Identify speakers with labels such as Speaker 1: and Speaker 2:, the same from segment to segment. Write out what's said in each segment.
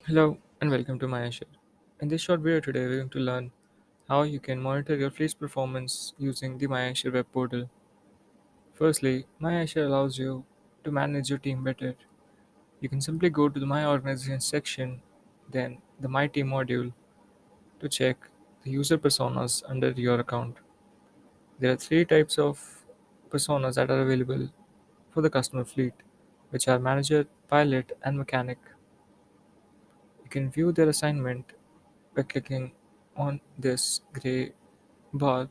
Speaker 1: Hello and welcome to my Eicher. In this short video today, we're going to learn how you can monitor your fleet's performance using the MyAnswer web portal. Firstly, MyAnswer allows you to manage your team better. You can simply go to the My Organization section, then the My Team module to check the user personas under your account. There are three types of personas that are available for the customer fleet, which are manager, pilot, and mechanic. You can view their assignment by clicking on this gray bar.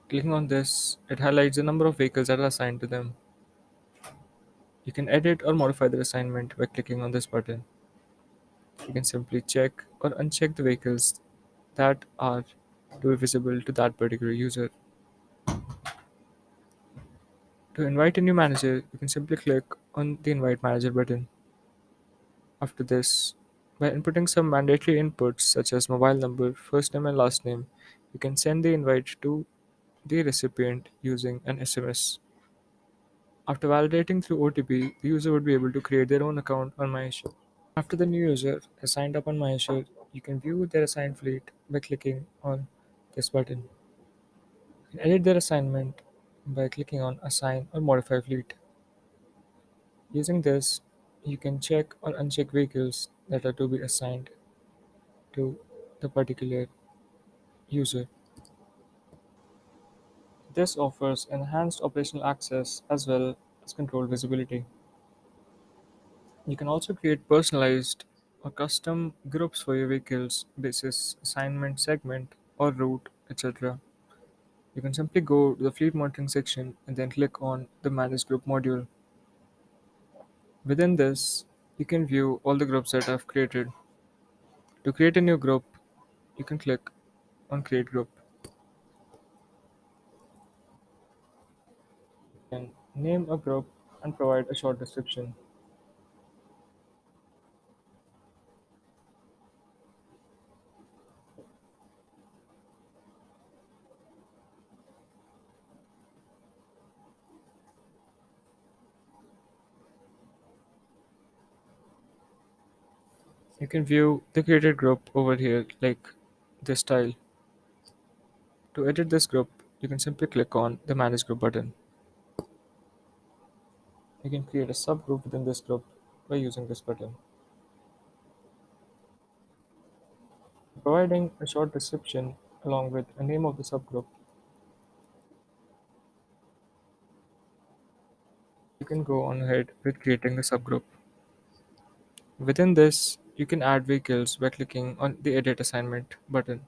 Speaker 1: Clicking on this, it highlights the number of vehicles that are assigned to them. You can edit or modify their assignment by clicking on this button. You can simply check or uncheck the vehicles that are to be visible to that particular user. To invite a new manager, you can simply click on the Invite Manager button. After this, by inputting some mandatory inputs such as mobile number, first name, and last name, you can send the invite to the recipient using an SMS. After validating through OTP, the user would be able to create their own account on MyAnswer. After the new user has signed up on MyAnswer, you can view their assigned fleet by clicking on this button. You can edit their assignment by clicking on Assign or Modify Fleet. Using this, you can check or uncheck vehicles that are to be assigned to the particular user. This offers enhanced operational access as well as controlled visibility. You can also create personalized or custom groups for your vehicles basis assignment segment or route, etc. You can simply go to the fleet monitoring section and then click on the manage group module. Within this, you can view all the groups that I've created. To create a new group, you can click on create group and name a group and provide a short description. You can view the created group over here like this style. To edit this group, you can simply click on the manage group button. You can create a subgroup within this group by using this button. Providing a short description along with a name of the subgroup, you can go on ahead with creating the subgroup. Within this, you can add vehicles by clicking on the edit assignment button.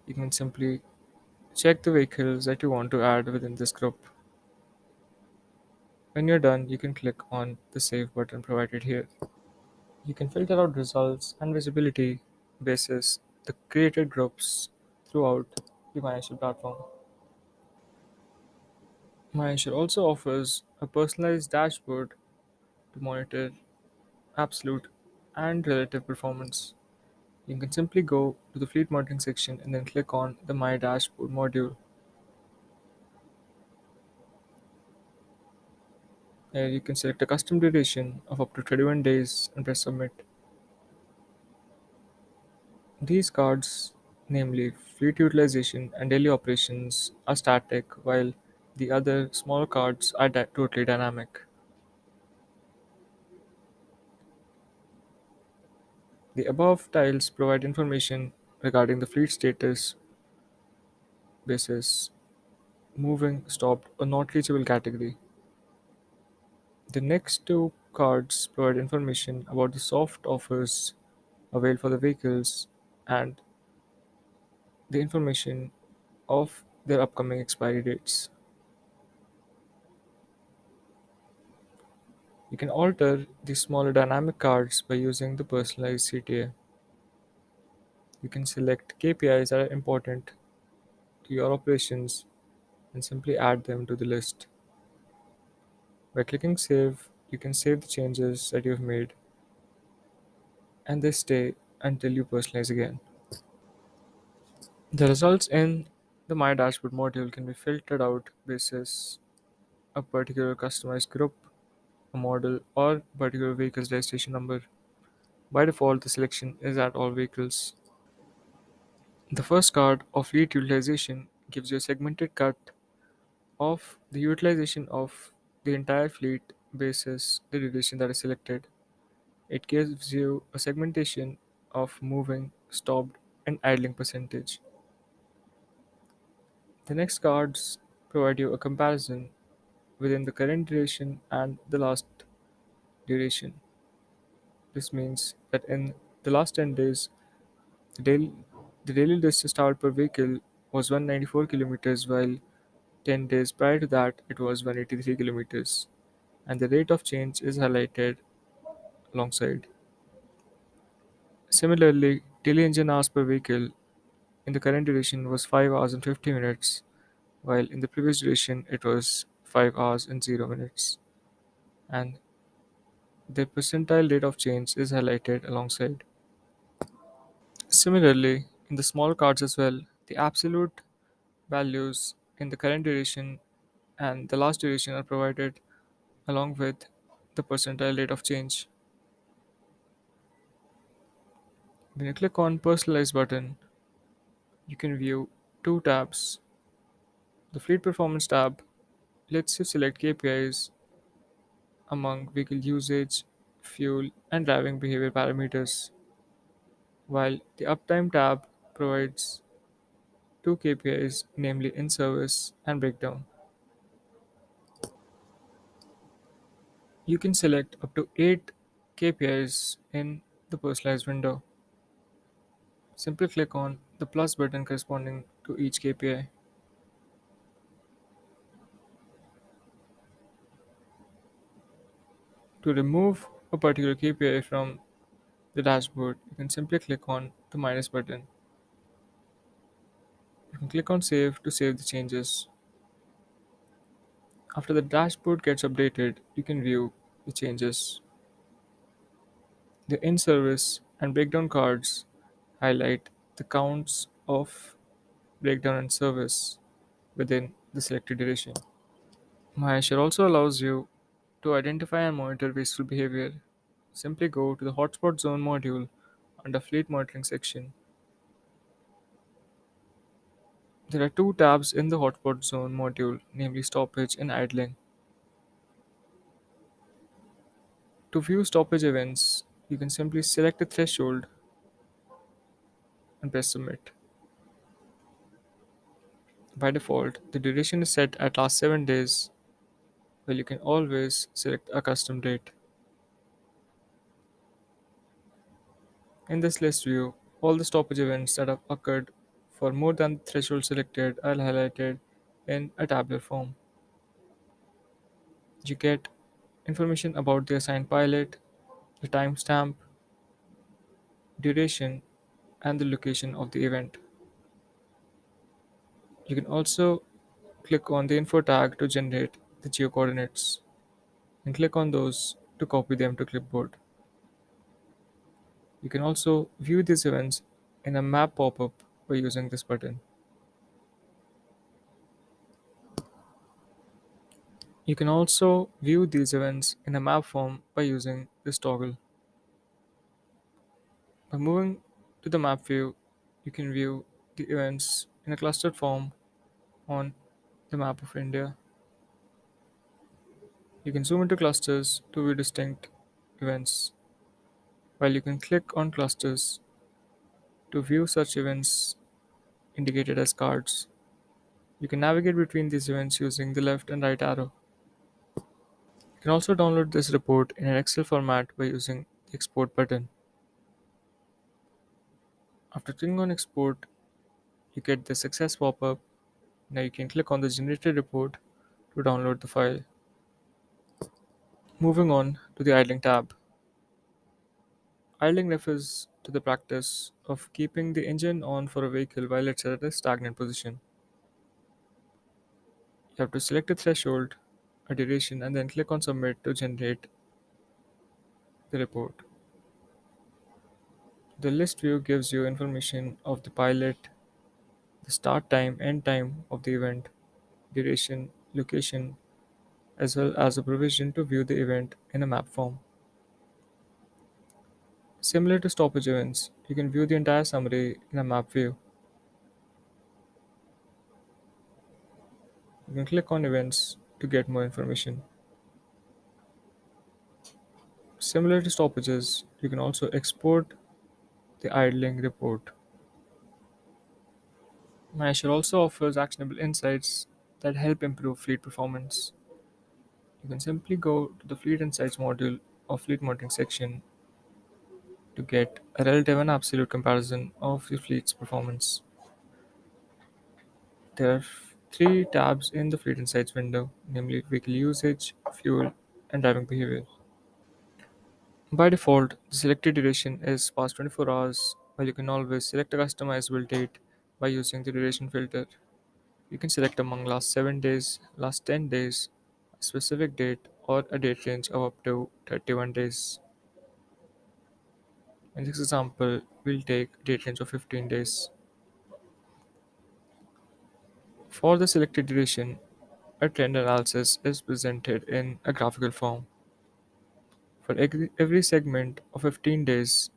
Speaker 1: You can simply check the vehicles that you want to add within this group. When you're done, you can click on the save button provided here. You can filter out results and visibility basis the created groups throughout the MyAnswer platform. MyAnswer also offers a personalized dashboard to monitor absolute and relative performance. You can simply go to the fleet monitoring section and then click on the My Dashboard module. Here you can select a custom duration of up to 21 days and press submit. These cards, namely fleet utilization and daily operations, are static while the other small cards are totally dynamic. The above tiles provide information regarding the fleet status basis, moving, stopped, or not reachable category. The next two cards provide information about the soft offers available for the vehicles and the information of their upcoming expiry dates. You can alter the smaller dynamic cards by using the personalized CTA. You can select KPIs that are important to your operations and simply add them to the list. By clicking save, you can save the changes that you've made and they stay until you personalize again. The results in the My Dashboard module can be filtered out basis a particular customized group. a model, or particular vehicle's registration number. By default, the selection is at all vehicles. The first card of fleet utilization gives you a segmented cut of the utilization of the entire fleet basis the duration that is selected. It gives you a segmentation of moving, stopped, and idling percentage. The next cards provide you a comparison within the current duration and the last duration. This means that in the last 10 days, the daily, the daily distance traveled per vehicle was 194 kilometers, while 10 days prior to that it was 183 kilometers, and the rate of change is highlighted alongside. Similarly, daily engine hours per vehicle in the current duration was 5 hours and 50 minutes, while in the previous duration it was 5 hours and 0 minutes, and the percentile rate of change is highlighted alongside. Similarly, in the small cards as well, the absolute values in the current duration and the last duration are provided along with the percentile rate of change. When you click on Personalize button, you can view two tabs. The Fleet Performance tab lets you select KPIs among vehicle usage, fuel, and driving behavior parameters, while the Uptime tab provides two KPIs, namely in service and breakdown. You can select up to 8 KPIs in the personalized window. Simply click on the plus button corresponding to each KPI. To remove a particular KPI from the dashboard, you can simply click on the minus button. You can click on save to save the changes. After the dashboard gets updated, you can view the changes. The in service and breakdown cards highlight the counts of breakdown and service within the selected duration. Eicher also allows you to identify and monitor wasteful behavior. Simply go to the Hotspot Zone module under Fleet Monitoring section. There are two tabs in the Hotspot Zone module, namely stoppage and idling. To view stoppage events, you can simply select a threshold and press submit. By default, the duration is set at last 7 days, while you can always select a custom date. In this list view, all the stoppage events that have occurred for more than the threshold selected are highlighted in a tabular form. You get information about the assigned pilot, the timestamp, duration, and the location of the event. You can also click on the info tag to generate the geo coordinates and click on those to copy them to clipboard. You can also view these events in a map pop-up by using this button. You can also view these events in a map form by using this toggle. By moving to the map view, you can view the events in a clustered form on the map of India. You can zoom into clusters to view distinct events, while you can click on clusters to view such events indicated as cards. You can navigate between these events using the left and right arrow. You can also download this report in an Excel format by using the export button. After clicking on export, you get the success pop-up. Now you can click on the generated report to download the file. Moving on to the idling tab. Idling refers to the practice of keeping the engine on for a vehicle while it's at a stagnant position. You have to select a threshold, a duration, and then click on submit to generate the report. The list view gives you information of the pilot, the start time, end time of the event, duration, location, as well as a provision to view the event in a map form. Similar to stoppage events, you can view the entire summary in a map view. You can click on events to get more information. Similar to stoppages, you can also export the idling report. Eicher also offers actionable insights that help improve fleet performance. You can simply go to the Fleet Insights module or Fleet Monitoring section to get a relative and absolute comparison of your fleet's performance. There are three tabs in the Fleet Insights window, namely vehicle usage, fuel, and driving behavior. By default, the selected duration is past 24 hours, while you can always select a customizable date by using the duration filter. You can select among last 7 days, last 10 days, a specific date, or a date range of up to 31 days. In this example, we'll take date range of 15 days. For the selected duration, a trend analysis is presented in a graphical form. For every segment of 15 days,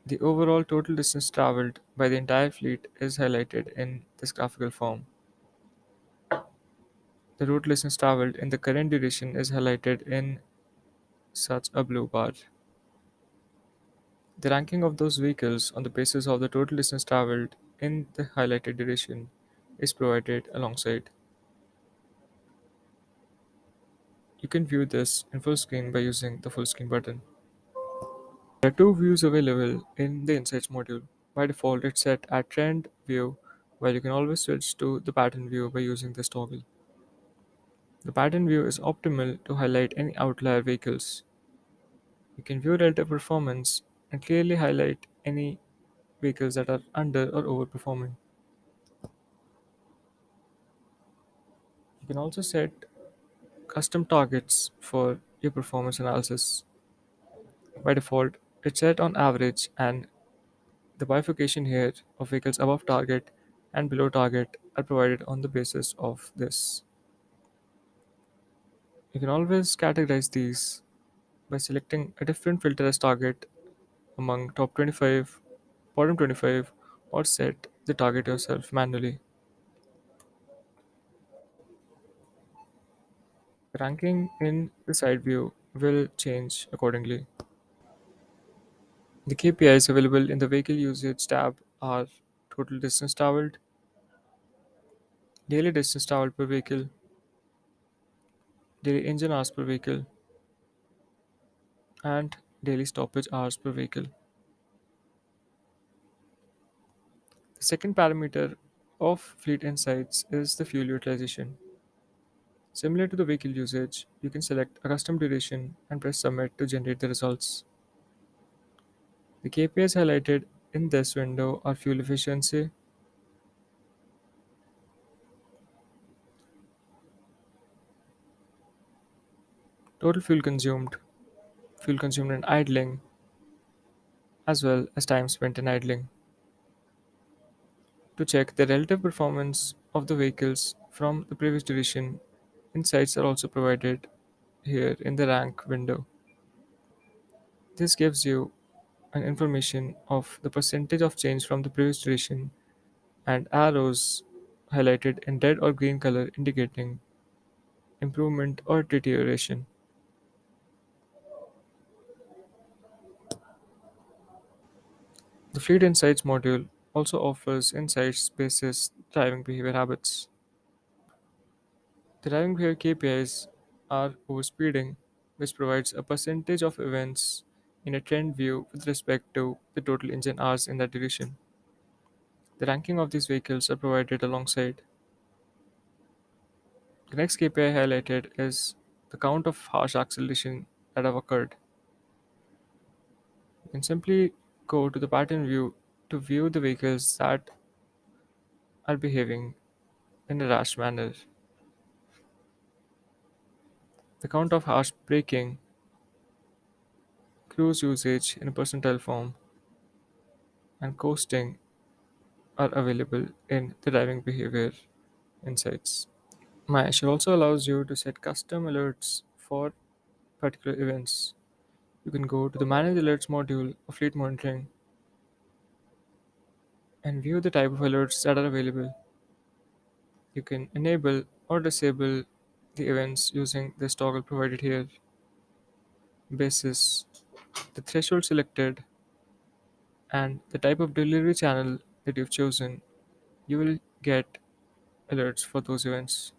Speaker 1: the overall total distance traveled by the entire fleet is highlighted in this graphical form. The route distance traveled in the current duration is highlighted in such a blue bar. The ranking of those vehicles on the basis of the total distance traveled in the highlighted duration is provided alongside. You can view this in full screen by using the full screen button. There are two views available in the Insights module. By default, it's set at Trend View, while you can always switch to the Pattern View by using this toggle. The Pattern View is optimal to highlight any outlier vehicles. You can view relative performance and clearly highlight any vehicles that are under or overperforming. You can also set custom targets for your performance analysis. By default, it's set on average, and the bifurcation here of vehicles above target and below target are provided on the basis of this. You can always categorize these by selecting a different filter as target among top 25, bottom 25, or set the target yourself manually. Ranking in the side view will change accordingly. The KPIs available in the vehicle usage tab are total distance traveled, daily distance traveled per vehicle, daily engine hours per vehicle, and daily stoppage hours per vehicle. The second parameter of Fleet Insights is the fuel utilization. Similar to the vehicle usage, you can select a custom duration and press submit to generate the results. The KPIs highlighted in this window are fuel efficiency, total fuel consumed in idling, as well as time spent in idling. To check the relative performance of the vehicles from the previous duration, insights are also provided here in the rank window. This gives you an information of the percentage of change from the previous duration and arrows highlighted in red or green color indicating improvement or deterioration. The Fleet Insights module also offers insights basis driving behavior habits. The driving behavior KPIs are overspeeding, which provides a percentage of events in a trend view with respect to the total engine hours in that duration. The ranking of these vehicles are provided alongside. The next KPI highlighted is the count of harsh acceleration that have occurred. You can simply go to the pattern view to view the vehicles that are behaving in a rash manner. The count of harsh braking, cruise usage in a percentile form, and coasting are available in the driving behavior insights. Mesh also allows you to set custom alerts for particular events. You can go to the Manage Alerts module of Fleet Monitoring and view the type of alerts that are available. You can enable or disable the events using this toggle provided here. Basis the threshold selected and the type of delivery channel that you've chosen, you will get alerts for those events.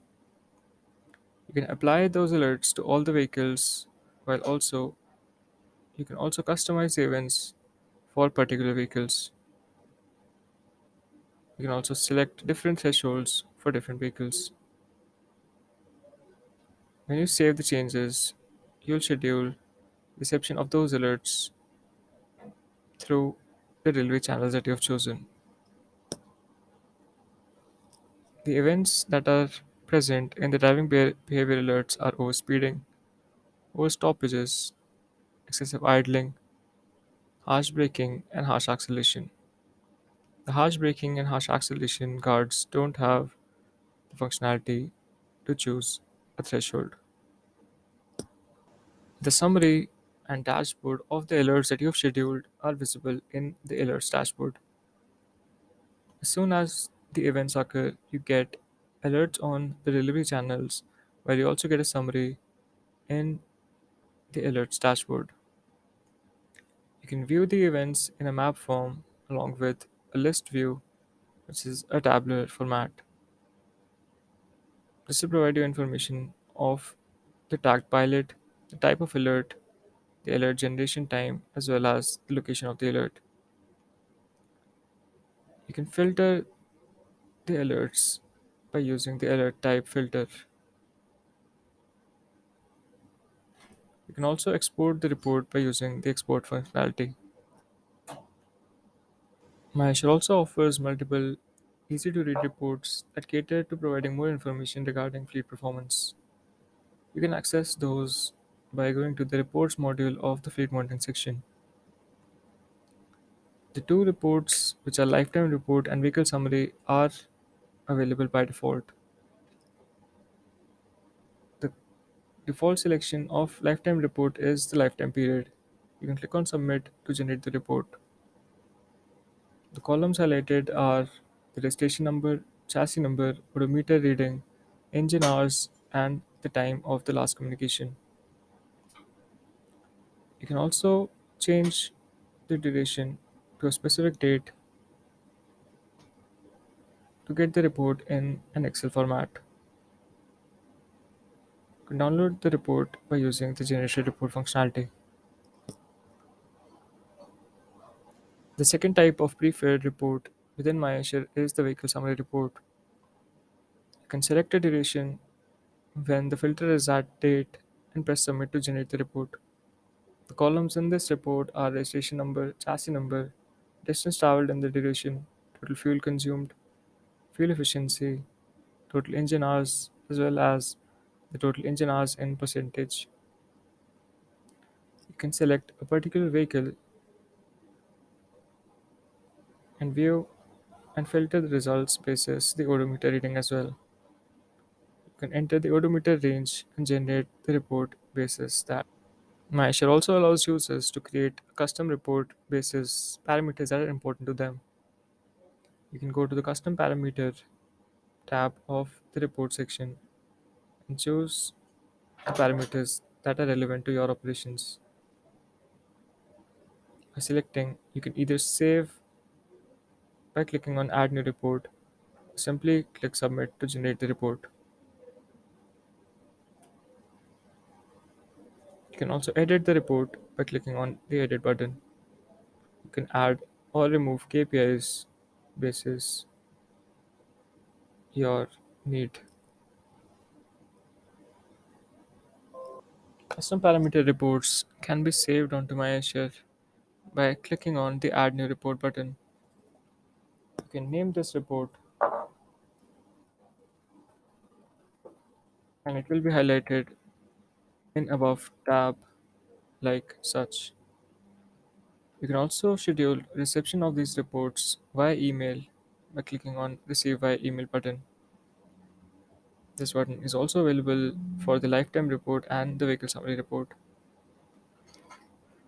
Speaker 1: You can apply those alerts to all the vehicles while also you can also customize the events for particular vehicles. You can also select different thresholds for different vehicles. When you save the changes, you'll schedule reception of those alerts through the delivery channels that you have chosen. The events that are present in the driving behavior alerts are overspeeding, overstoppages, excessive idling, harsh braking, and harsh acceleration. The harsh braking and harsh acceleration guards don't have the functionality to choose a threshold. The summary and dashboard of the alerts that you have scheduled are visible in the alerts dashboard. As soon as the events occur, you get alerts on the delivery channels, where you also get a summary in the alerts dashboard. You can view the events in a map form along with a list view, which is a tabular format. This will provide you information of the tagged pilot, the type of alert, the alert generation time, as well as the location of the alert. You can filter the alerts by using the alert type filter. You can also export the report by using the export functionality. Measure also offers multiple easy to read reports that cater to providing more information regarding fleet performance. You can access those by going to the reports module of the fleet monitoring section. The two reports, which are lifetime report and vehicle summary, are available by default. The default selection of lifetime report is the lifetime period. You can click on submit to generate the report. The columns highlighted are the registration number, chassis number, odometer reading, engine hours, and the time of the last communication. You can also change the duration to a specific date to get the report in an Excel format. You can download the report by using the generated report functionality. The second type of pre-filled report within MyAshare is the vehicle summary report. You can select a duration when the filter is at date and press submit to generate the report. The columns in this report are registration number, chassis number, distance traveled in the duration, total fuel consumed, fuel efficiency, total engine hours, as well as the total engine hours in percentage. You can select a particular vehicle and view and filter the results basis the odometer reading as well. You can enter the odometer range and generate the report basis that. MyShare also allows users to create a custom report basis parameters that are important to them. You can go to the custom parameter tab of the report section and choose the parameters that are relevant to your operations. By selecting, you can either save by clicking on add new report, or simply click submit to generate the report. You can also edit the report by clicking on the edit button. You can add or remove KPIs basis your need. Custom parameter reports can be saved onto MyAshare by clicking on the add new report button. You can name this report and it will be highlighted in above tab like such. You can also schedule reception of these reports via email by clicking on receive via email button. This button is also available for the lifetime report and the vehicle summary report.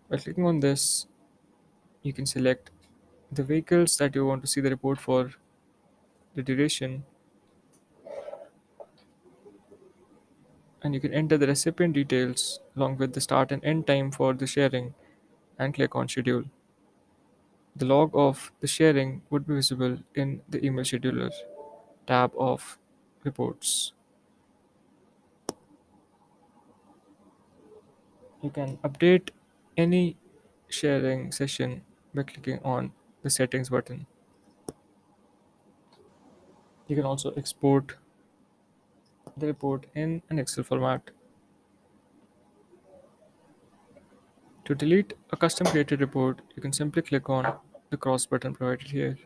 Speaker 1: By clicking on this, you can select the vehicles that you want to see the report for, the duration, and you can enter the recipient details along with the start and end time for the sharing and click on schedule. The log of the sharing would be visible in the email scheduler tab of reports. You can update any sharing session by clicking on the settings button. You can also export the report in an Excel format. To delete a custom created report, you can simply click on the cross button provided here.